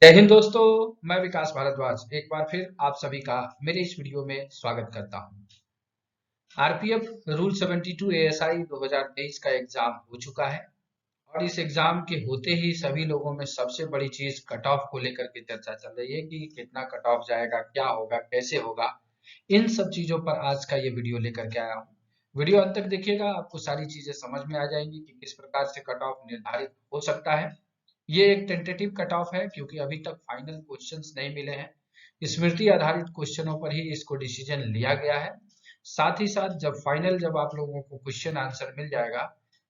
जय हिंद दोस्तों। मैं विकास भारद्वाज एक बार फिर आप सभी का मेरे इस वीडियो में स्वागत करता हूं। आरपीएफ रूल 72 एएसआई 2023 का एग्जाम हो चुका है और इस एग्जाम के होते ही सभी लोगों में सबसे बड़ी चीज कट ऑफ को लेकर के चर्चा चल रही है कि कितना कट ऑफ जाएगा, क्या होगा, कैसे होगा। इन सब चीजों पर आज का ये वीडियो लेकर के आया हूँ। वीडियो अंत तक देखिएगा, आपको सारी चीजें समझ में आ जाएंगी कि किस प्रकार से कट ऑफ निर्धारित हो सकता है। ये एक टेंटेटिव कट ऑफ है क्योंकि अभी तक फाइनल क्वेश्चंस नहीं मिले हैं। स्मृति आधारित क्वेश्चनों पर ही इसको डिसीजन लिया गया है। साथ ही साथ जब आप लोगों को क्वेश्चन आंसर मिल जाएगा,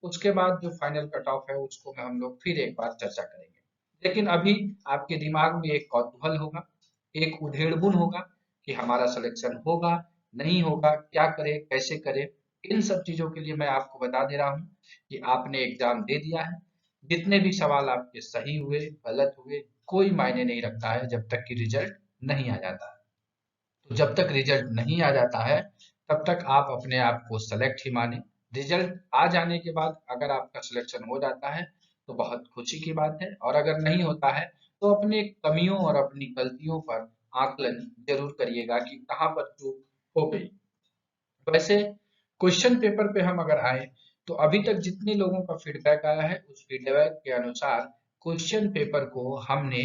उसके बाद जो फाइनल कट ऑफ है उसको में हम लोग फिर एक बार चर्चा करेंगे। लेकिन अभी आपके दिमाग में एक कौतूहल होगा, एक उधेड़बुन होगा कि हमारा सिलेक्शन होगा, नहीं होगा, क्या करें, कैसे करें। इन सब चीजों के लिए मैं आपको बता दे रहा हूँ कि आपने एग्जाम दे दिया है। जितने भी सवाल आपके सही हुए, गलत हुए, कोई मायने नहीं रखता है जब तक कि रिजल्ट नहीं आ जाता है। तो जब तक रिजल्ट नहीं आ जाता है तब तक आप अपने आप को सेलेक्ट ही माने। रिजल्ट आ जाने के बाद अगर आपका सिलेक्शन हो जाता है तो बहुत खुशी की बात है, और अगर नहीं होता है तो अपने कमियों और अपनी गलतियों पर आकलन जरूर करिएगा कि कहाँ पर चूक हो गई। वैसे क्वेश्चन पेपर पे हम अगर आए तो अभी तक जितने लोगों का फीडबैक आया है उस फीडबैक के अनुसार क्वेश्चन पेपर को हमने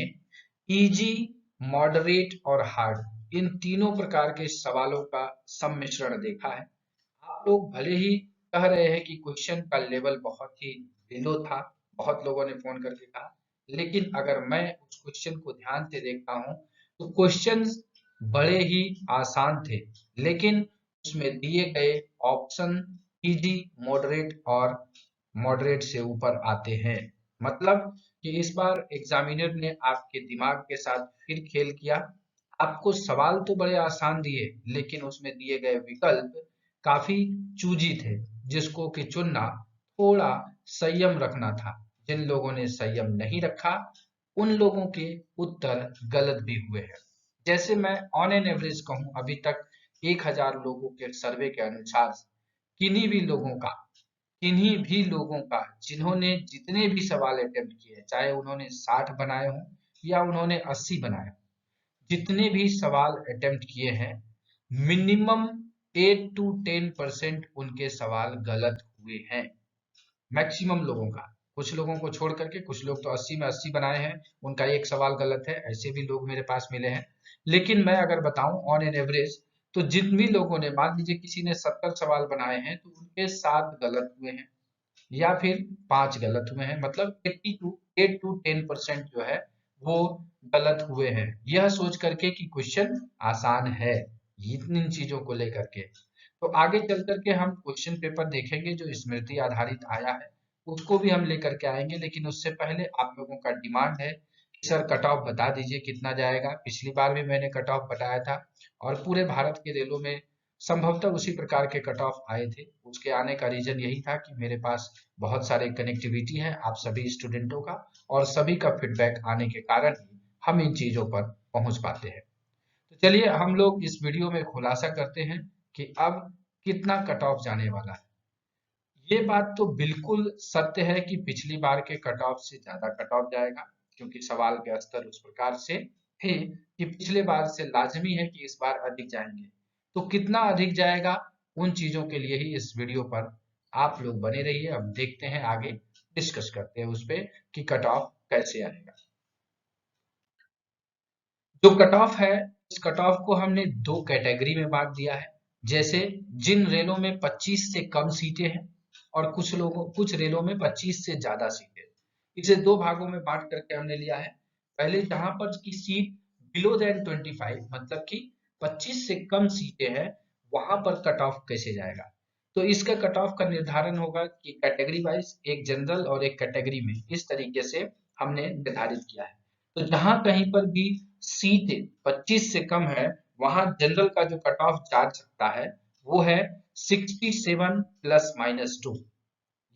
इजी, मॉडरेट और हार्ड इन तीनों प्रकार के सवालों का सम्मिश्रण देखा है। आप लोग भले ही कह रहे हैं कि क्वेश्चन का लेवल बहुत ही लो था, बहुत लोगों ने फोन करके कहा, लेकिन अगर मैं उस क्वेश्चन को ध्यान से देखता हूं तो क्वेश्चंस बड़े ही आसान थे, लेकिन उसमें दिए गए ऑप्शन इजी, मॉडरेट और मॉडरेट से ऊपर आते हैं। मतलब कि इस बार एग्जामिनर ने आपके दिमाग के साथ फिर खेल किया। आपको सवाल तो बड़े आसान दिए, लेकिन उसमें दिए गए विकल्प काफी चूजी थे, जिसको कि चुनना थोड़ा संयम रखना था। जिन लोगों ने संयम नहीं रखा उन लोगों के उत्तर गलत भी हुए हैं। जैसे मैं ऑन एन एवरेज कहूं, अभी तक 1000 लोगों के सर्वे के अनुसार किन्हीं भी लोगों का किन्हीं भी लोगों का जिन्होंने जितने भी सवाल अटेम्प्ट किए, चाहे उन्होंने 60 बनाए हों या उन्होंने 80 बनाए हों, जितने भी सवाल अटेम्प्ट किए हैं, मिनिमम 8 to 10% उनके सवाल गलत हुए हैं। मैक्सिमम लोगों का, कुछ लोगों को छोड़ करके, कुछ लोग तो 80 में 80 बनाए हैं, उनका एक सवाल गलत है, ऐसे भी लोग मेरे पास मिले हैं। लेकिन मैं अगर बताऊं ऑन एन एवरेज, तो जिन भी लोगों ने, मान लीजिए किसी ने 70 सवाल बनाए हैं तो उनके 7 गलत हुए हैं या फिर 5 गलत हुए हैं। मतलब 8 to 10% जो है वो गलत हुए हैं, यह सोच करके कि क्वेश्चन आसान है, इन चीजों को लेकर के। तो आगे चल करके हम क्वेश्चन पेपर देखेंगे जो स्मृति आधारित आया है, उसको भी हम लेकर के आएंगे। लेकिन उससे पहले आप लोगों का डिमांड है कि सर कट ऑफ बता दीजिए कितना जाएगा। पिछली बार भी मैंने कट ऑफ बताया था और पूरे भारत के रेलों में संभवतः उसी प्रकार के कट ऑफ आए थे। उसके आने का रीजन यही था कि मेरे पास बहुत सारे कनेक्टिविटी है आप सभी स्टूडेंटों का, और सभी का फीडबैक आने के कारण ही हम इन चीजों पर पहुंच पाते हैं। तो चलिए हम लोग इस वीडियो में खुलासा करते हैं कि अब कितना कट ऑफ जाने वाला है। ये बात तो बिल्कुल सत्य है कि पिछली बार के कट ऑफ से ज्यादा कट ऑफ जाएगा, क्योंकि सवाल के स्तर उस प्रकार से थे कि पिछले बार से लाजमी है कि इस बार अधिक जाएंगे। तो कितना अधिक जाएगा, उन चीजों के लिए ही इस वीडियो पर आप लोग बने रहिए। अब देखते हैं आगे, डिस्कस करते हैं उस पे कि कट ऑफ कैसे आएगा। जो कट ऑफ है, इस कट ऑफ को हमने दो कैटेगरी में बांट दिया है। जैसे जिन रेलों में 25 से कम सीटें हैं और कुछ रेलों में 25 से ज्यादा सीटें, इसे दो भागों में बांट करके हमने लिया है। पहले जहां पर की सीट बिलो देन 25, मतलब कि 25 से कम सीटें हैं, वहां पर कट ऑफ कैसे जाएगा। तो इसका कट ऑफ का निर्धारण होगा कि कैटेगरी वाइज, एक जनरल और एक कैटेगरी में, इस तरीके से हमने निर्धारित किया है। तो जहां कहीं पर भी सीट 25 से कम है, वहां जनरल का जो कट ऑफ जा सकता है वो है 67 प्लस माइनस 2।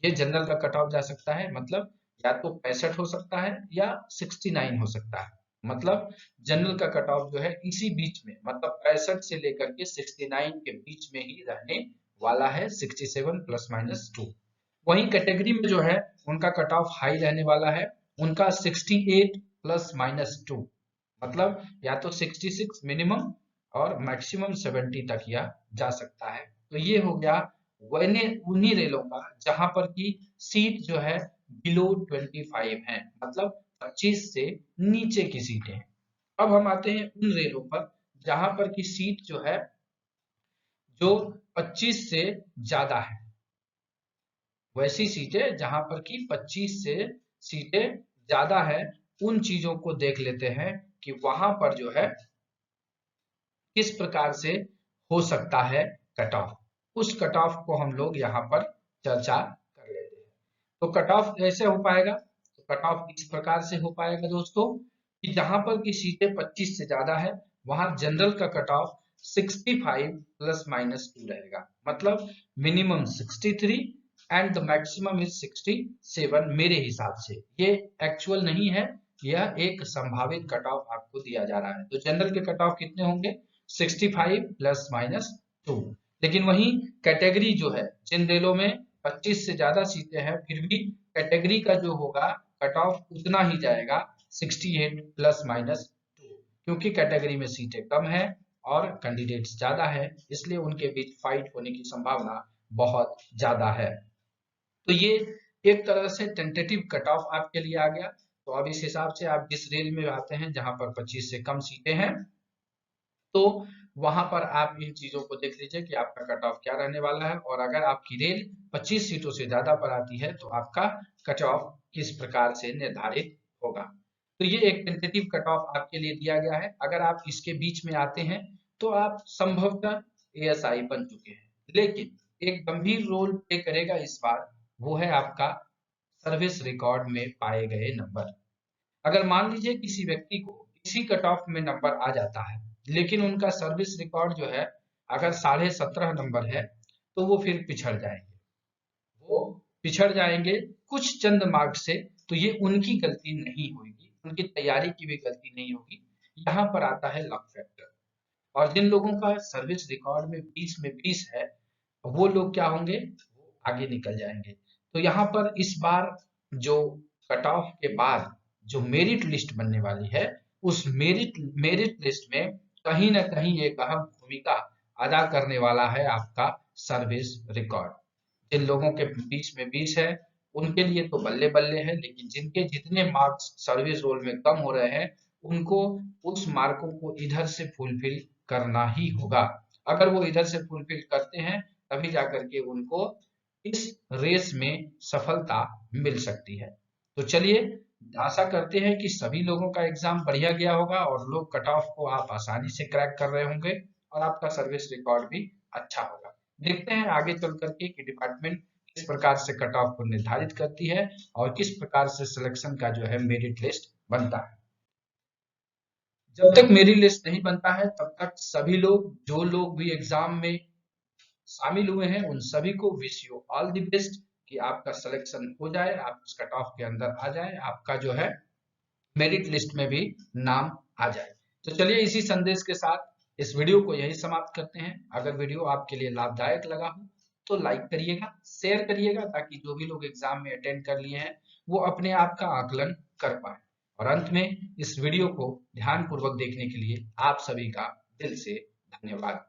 ये जनरल का कट ऑफ जा सकता है, मतलब या तो 65 हो सकता है या 69 हो सकता है। मतलब जनरल का कट ऑफ जो है इसी बीच में, मतलब 65 से लेकर के 69 के बीच में ही रहने वाला है, 67 प्लस माइनस 2। वहीं कैटेगरी में जो है उनका कट ऑफ हाई रहने वाला है, उनका 68 प्लस माइनस 2, मतलब या तो 66 मिनिमम और मैक्सिमम 70 तक यह जा सकता है। तो ये हो गया उन्हीं रेलों का जहां पर की सीट जो है बिलो 25 है, मतलब 25 से नीचे की सीटें हैं। अब हम आते हैं उन रेलों पर जहां पर की सीट जो है जो 25 से ज्यादा है, वैसी सीटें जहां पर की 25 से सीटें ज्यादा है, उन चीजों को देख लेते हैं कि वहां पर जो है किस प्रकार से हो सकता है कट ऑफ। उस कट ऑफ को हम लोग यहाँ पर चर्चा कर लेते हैं। तो कट ऑफ कैसे हो पाएगा? तो कट ऑफ इस प्रकार से हो पाएगा दोस्तों कि जहां पर की सीटें 25 से ज्यादा है, वहां जनरल का कट ऑफ 65 प्लस माइनस 2 रहेगा, मतलब minimum 63 and the maximum is 67 मेरे हिसाब से। ये एक्चुअल नहीं है, यह एक संभावित कट ऑफ आपको दिया जा रहा है। तो जनरल के कट ऑफ कितने होंगे? 65 प्लस माइनस 2। लेकिन वही कैटेगरी जो है, जिन रेलों में 25 से ज्यादा सीटें हैं, फिर भी कैटेगरी का जो होगा कट ऑफ उतना ही जाएगा, 68 प्लस माइनस 2, क्योंकि कैटेगरी में सीटें कम है और कैंडिडेट्स ज्यादा है, इसलिए उनके बीच फाइट होने की संभावना बहुत ज्यादा है। तो ये एक तरह से टेंटेटिव कट ऑफ आपके लिए आ गया। तो अब इस हिसाब से आप जिस रेल में आते हैं जहां पर 25 से कम सीटें हैं, तो वहां पर आप इन चीजों को देख लीजिए कि आपका कट ऑफ क्या रहने वाला है, और अगर आपकी रेल 25 सीटों से ज्यादा पर आती है तो आपका कट ऑफ किस प्रकार से निर्धारित होगा। तो ये एक टेंटेटिव कट ऑफ आपके लिए दिया गया है। अगर आप इसके बीच में आते हैं तो आप संभवतः एएसआई बन चुके हैं, लेकिन एक गंभीर रोल प्ले करेगा इस बार, वो है आपका सर्विस रिकॉर्ड में पाए गए नंबर। अगर मान लीजिए किसी व्यक्ति को इसी कट ऑफ में नंबर आ जाता है, लेकिन उनका सर्विस रिकॉर्ड जो है अगर 17.5 नंबर है, तो वो फिर पिछड़ जाएंगे, वो पिछड़ जाएंगे कुछ चंद मार्क्स से। तो ये उनकी गलती नहीं होगी, उनकी तैयारी की भी गलती नहीं होगी, यहाँ पर आता है लक फैक्टर। और जिन लोगों का सर्विस रिकॉर्ड में 20 में 20 है, वो लोग क्या होंगे? वो आगे निकल जाएंगे। तो यहाँ पर इस बार जो कट ऑफ के बाद जो मेरिट लिस्ट बनने वाली है, उस मेरिट लिस्ट में कहीं ना कहीं एक अहम भूमिका अदा करने वाला है आपका सर्विस रिकॉर्ड। जिन लोगों के बीच में 20 है, उनके लिए तो बल्ले बल्ले है, लेकिन जिनके जितने मार्क्स सर्विस रोल में कम हो रहे हैं, उनको उस मार्कों को इधर से फुलफिल करना ही होगा। अगर वो इधर से फुलफिल करते हैं, तभी जाकर के उनको इस रेस में सफलता मिल सकती है। तो चलिए, आशा करते हैं कि सभी लोगों का एग्जाम बढ़िया गया होगा और लोग कट ऑफ को आप आसानी से क्रैक कर रहे होंगे, और आपका सर्विस रिकॉर्ड भी अच्छा होगा। देखते हैं आगे चल करके कि डिपार्टमेंट किस प्रकार से कट ऑफ को निर्धारित करती है और किस प्रकार से सिलेक्शन का जो है मेरिट लिस्ट बनता है। जब तक मेरिट लिस्ट नहीं बनता है, तब तक सभी लोग, जो लोग भी एग्जाम में शामिल हुए हैं, उन सभी को wish you all the best कि आपका सिलेक्शन हो जाए, आप उस कट ऑफ के अंदर आ जाए, आपका जो है मेरिट लिस्ट में भी नाम आ जाए। तो चलिए, इसी संदेश के साथ इस वीडियो को यही समाप्त करते हैं। अगर वीडियो आपके लिए लाभदायक लगा हो तो लाइक करिएगा, शेयर करिएगा, ताकि जो भी लोग एग्जाम में अटेंड कर लिए हैं वो अपने आप का आकलन कर पाए। और अंत में इस वीडियो को ध्यानपूर्वक देखने के लिए आप सभी का दिल से धन्यवाद।